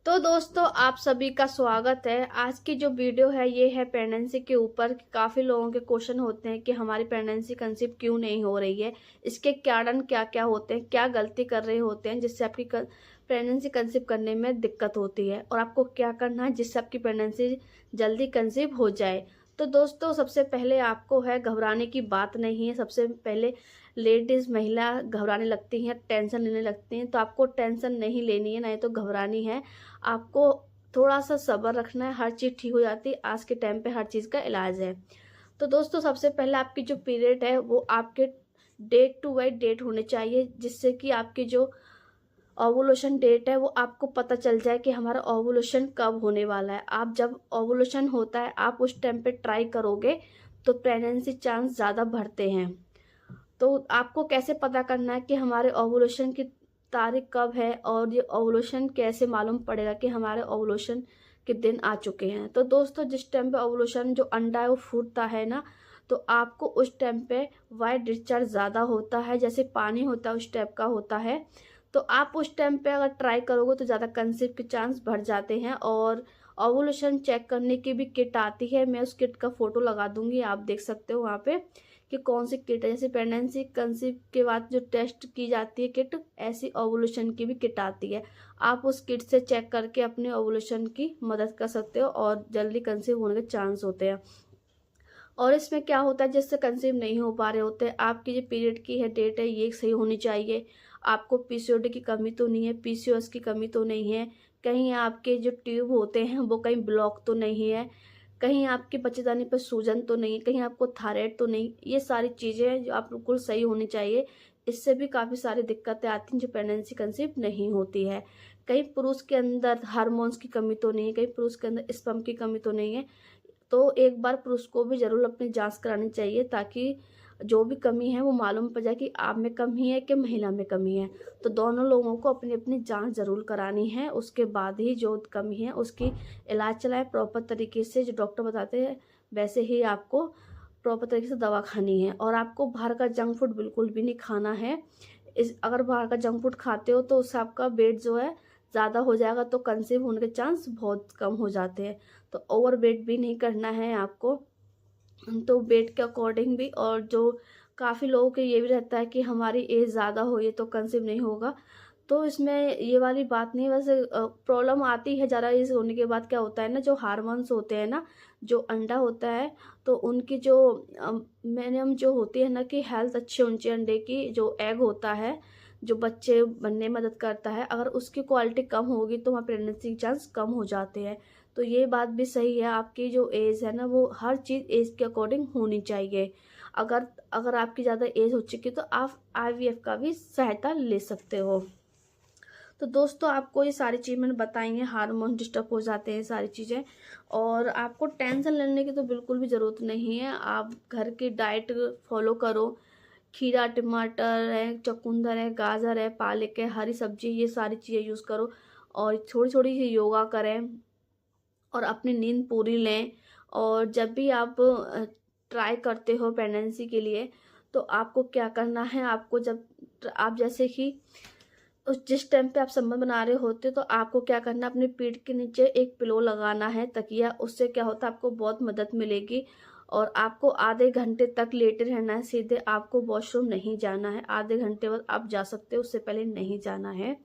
तो दोस्तों आप सभी का स्वागत है। आज की जो वीडियो है ये है प्रेगनेंसी के ऊपर। काफ़ी लोगों के क्वेश्चन होते हैं कि हमारी प्रेगनेंसी कंसीव क्यों नहीं हो रही है, इसके कारण क्या क्या होते हैं, क्या गलती कर रहे होते हैं जिससे आपकी प्रेगनेंसी कंसीव करने में दिक्कत होती है और आपको क्या करना है जिससे आपकी प्रेगनेंसी जल्दी कंसीव हो जाए। तो दोस्तों सबसे पहले आपको है घबराने की बात नहीं है। सबसे पहले लेडीज़ महिला घबराने लगती हैं, टेंशन लेने लगती हैं, तो आपको टेंशन नहीं लेनी है, नहीं तो घबरानी है। आपको थोड़ा सा सब्र रखना है, हर चीज़ ठीक हो जाती है। आज के टाइम पे हर चीज़ का इलाज है। तो दोस्तों सबसे पहले आपकी जो पीरियड है वो आपके डेट टू वाइज डेट होने चाहिए, जिससे कि आपकी जो ओवुलेशन डेट है वो आपको पता चल जाए कि हमारा ओवुलेशन कब होने वाला है। आप जब ओवुलेशन होता है आप उस टाइम पे ट्राई करोगे तो प्रेगनेंसी चांस ज़्यादा बढ़ते हैं। तो आपको कैसे पता करना है कि हमारे ओवुलेशन की तारीख कब है और ये ओवुलेशन कैसे मालूम पड़ेगा कि हमारे ओवुलेशन के दिन आ चुके हैं। तो दोस्तों जिस टाइम पे ओवुलेशन जो अंडा है वो फूटता है ना, तो आपको उस टाइम पे वाइट डिस्चार्ज ज़्यादा होता है, जैसे पानी होता है उस टाइप का होता है। तो आप उस टाइम पे अगर ट्राई करोगे तो ज़्यादा कंसीव के चांस बढ़ जाते हैं। और ओवुलेशन चेक करने की भी किट आती है, मैं उस किट का फोटो लगा दूंगी, आप देख सकते हो वहाँ पे कि कौन सी किट है। जैसे प्रेगनेंसी कंसीव के बाद जो टेस्ट की जाती है किट, ऐसी ओवुलेशन की भी किट आती है। आप उस किट से चेक करके अपने ओवुलेशन की मदद कर सकते हो और जल्दी कंसीव होने के चांस होते हैं। और इसमें क्या होता है, जिससे कंसीव नहीं हो पा रहे होते, आपकी जो पीरियड की है डेट है ये सही होनी चाहिए। आपको पीसीओडी की कमी तो नहीं है, पीसीओएस की कमी तो नहीं है, कहीं आपके जो ट्यूब होते हैं वो कहीं ब्लॉक तो नहीं है, कहीं आपके बच्चेदानी पर सूजन तो नहीं, कहीं आपको थायराइड तो नहीं। ये सारी चीज़ें हैं जो आप बिल्कुल सही होनी चाहिए। इससे भी काफ़ी सारी दिक्कतें आती हैं जो प्रेगनेंसी कंसीव नहीं होती है। कहीं पुरुष के अंदर हार्मोन्स की कमी तो नहीं है, कहीं पुरुष के अंदर स्पर्म की कमी तो नहीं है। तो एक बार पुरुष को भी ज़रूर अपनी जांच करानी चाहिए, ताकि जो भी कमी है वो मालूम पड़ जाए कि आप में कमी है कि महिला में कमी है। तो दोनों लोगों को अपनी अपनी जांच ज़रूर करानी है, उसके बाद ही जो कमी है उसकी इलाज चलाएं प्रॉपर तरीके से। जो डॉक्टर बताते हैं वैसे ही आपको प्रॉपर तरीके से दवा खानी है। और आपको बाहर का जंक फूड बिल्कुल भी नहीं खाना है। अगर बाहर का जंक फूड खाते हो तो उससे आपका वेट जो है ज़्यादा हो जाएगा, तो कंसीव होने के चांस बहुत कम हो जाते हैं। तो ओवर वेट भी नहीं करना है आपको, तो वेट के अकॉर्डिंग भी। और जो काफ़ी लोगों के ये भी रहता है कि हमारी एज ज़्यादा हो ये तो कंसीव नहीं होगा, तो इसमें ये वाली बात नहीं। वैसे प्रॉब्लम आती है ज़्यादा एज होने के बाद। क्या होता है ना, जो हार्मोन्स होते हैं ना, जो अंडा होता है, तो उनकी जो मिनिमम जो होती है ना कि हेल्थ अच्छी होनी चाहिए। अंडे की जो एग होता है जो बच्चे बनने में मदद करता है, अगर उसकी क्वालिटी कम होगी तो वहाँ प्रेगनेंसी के चांस कम हो जाते हैं। तो ये बात भी सही है, आपकी जो एज है ना वो हर चीज़ एज के अकॉर्डिंग होनी चाहिए। अगर अगर आपकी ज़्यादा एज हो चुकी तो आप आईवीएफ का भी सहायता ले सकते हो। तो दोस्तों आपको ये सारी चीज़ मैंने बताई हैं, हार्मोन डिस्टर्ब हो जाते हैं सारी चीज़ें। और आपको टेंशन लेने की तो बिल्कुल भी ज़रूरत नहीं है। आप घर की डाइट फॉलो करो। खीरा, टमाटर है, चुकंदर है, गाजर है, पालक है, हरी सब्जी, ये सारी चीज़ें यूज़ करो। और थोड़ी थोड़ी सी योगा करें और अपनी नींद पूरी लें। और जब भी आप ट्राई करते हो प्रेगनेंसी के लिए, तो आपको क्या करना है, आपको जब आप जैसे कि उस जिस टाइम पे आप संबंध बना रहे होते तो आपको क्या करना है, अपनी पीठ के नीचे एक पिलो लगाना है, तकिया। उससे क्या होता है, आपको बहुत मदद मिलेगी। और आपको आधे घंटे तक लेटे रहना है सीधे, आपको वॉशरूम नहीं जाना है। आधे घंटे बाद आप जा सकते हो, उससे पहले नहीं जाना है।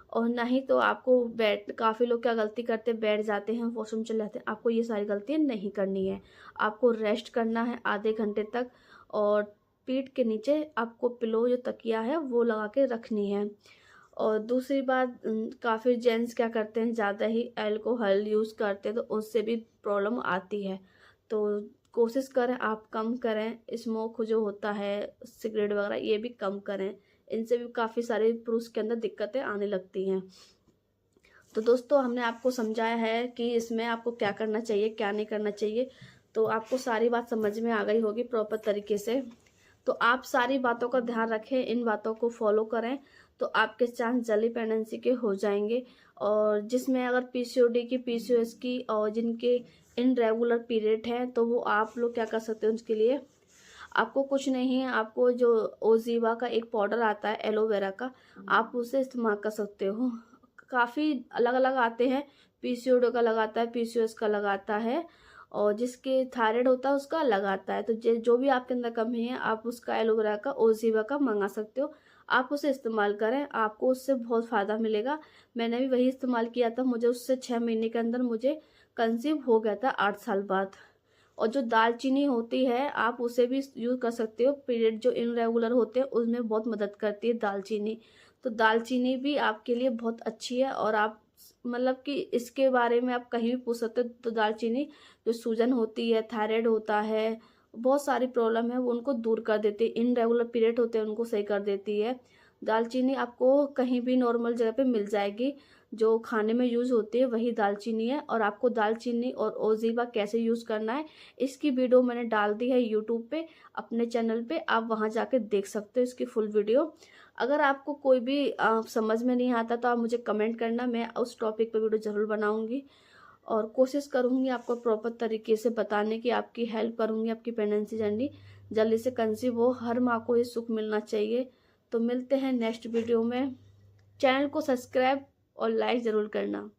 और नहीं तो आपको बैठ, काफ़ी लोग क्या गलती करते हैं, बैठ जाते हैं वॉशरूम चले जाते हैं। आपको ये सारी गलतियाँ नहीं करनी है। आपको रेस्ट करना है आधे घंटे तक। और पीठ के नीचे आपको पिलो जो तकिया है वो लगा के रखनी है। और दूसरी बात, काफ़ी जेंट्स क्या करते हैं, ज़्यादा ही अल्कोहल यूज़ करते हैं, तो उससे भी प्रॉब्लम आती है। तो कोशिश करें आप कम करें। स्मोक जो होता है, सिगरेट वगैरह, ये भी कम करें। इनसे भी काफ़ी सारे पुरुष के अंदर दिक्कतें आने लगती हैं। तो दोस्तों हमने आपको समझाया है कि इसमें आपको क्या करना चाहिए क्या नहीं करना चाहिए। तो आपको सारी बात समझ में आ गई होगी प्रॉपर तरीके से। तो आप सारी बातों का ध्यान रखें, इन बातों को फॉलो करें, तो आपके चांस जल्दी प्रेगनेंसी के हो जाएंगे। और जिसमें अगर पीसीओडी की, पीसीओएस की और जिनके इनरेगुलर पीरियड हैं, तो वो आप लोग क्या कर सकते हो उसके लिए। आपको कुछ नहीं है, आपको जो ओजीवा का एक पाउडर आता है एलोवेरा का, आप उसे इस्तेमाल कर सकते हो। काफ़ी अलग अलग आते हैं। पीसीओडी का लगाता है, पीसीओएस का लगाता है, और जिसके थायराइड होता है उसका अलग आता है। तो जो भी आपके अंदर कमी है आप उसका एलोवेरा का, ओजीवा का मंगा सकते हो। आप उसे इस्तेमाल करें, आपको उससे बहुत फ़ायदा मिलेगा। मैंने भी वही इस्तेमाल किया था, मुझे उससे 6 महीने के अंदर मुझे कंसीव हो गया था 8 साल बाद। और जो दालचीनी होती है आप उसे भी यूज़ कर सकते हो, पीरियड जो इनरेगुलर होते हैं उसमें बहुत मदद करती है दालचीनी। तो दालचीनी भी आपके लिए बहुत अच्छी है, और आप मतलब कि इसके बारे में आप कहीं भी पूछ सकते हो। तो दालचीनी जो सूजन होती है, थायराइड होता है, बहुत सारी प्रॉब्लम है वो उनको दूर कर देती है, इनरेगुलर पीरियड होते हैं उनको सही कर देती है। दालचीनी आपको कहीं भी नॉर्मल जगह पे मिल जाएगी, जो खाने में यूज़ होती है वही दालचीनी है। और आपको दालचीनी और ओजीवा कैसे यूज़ करना है इसकी वीडियो मैंने डाल दी है यूट्यूब पे, अपने चैनल पे, आप वहां जाके देख सकते हो इसकी फुल वीडियो। अगर आपको कोई भी समझ में नहीं आता तो आप मुझे कमेंट करना, मैं उस टॉपिक पे वीडियो ज़रूर बनाऊंगी, और कोशिश करूंगी आपको प्रॉपर तरीके से बताने की, आपकी हेल्प करूंगी, आपकी प्रेगनेंसी जर्नी जल्दी से कंसीव हो। हर माँ को ये सुख मिलना चाहिए। तो मिलते हैं नेक्स्ट वीडियो में। चैनल को सब्सक्राइब और लाइक ज़रूर करना।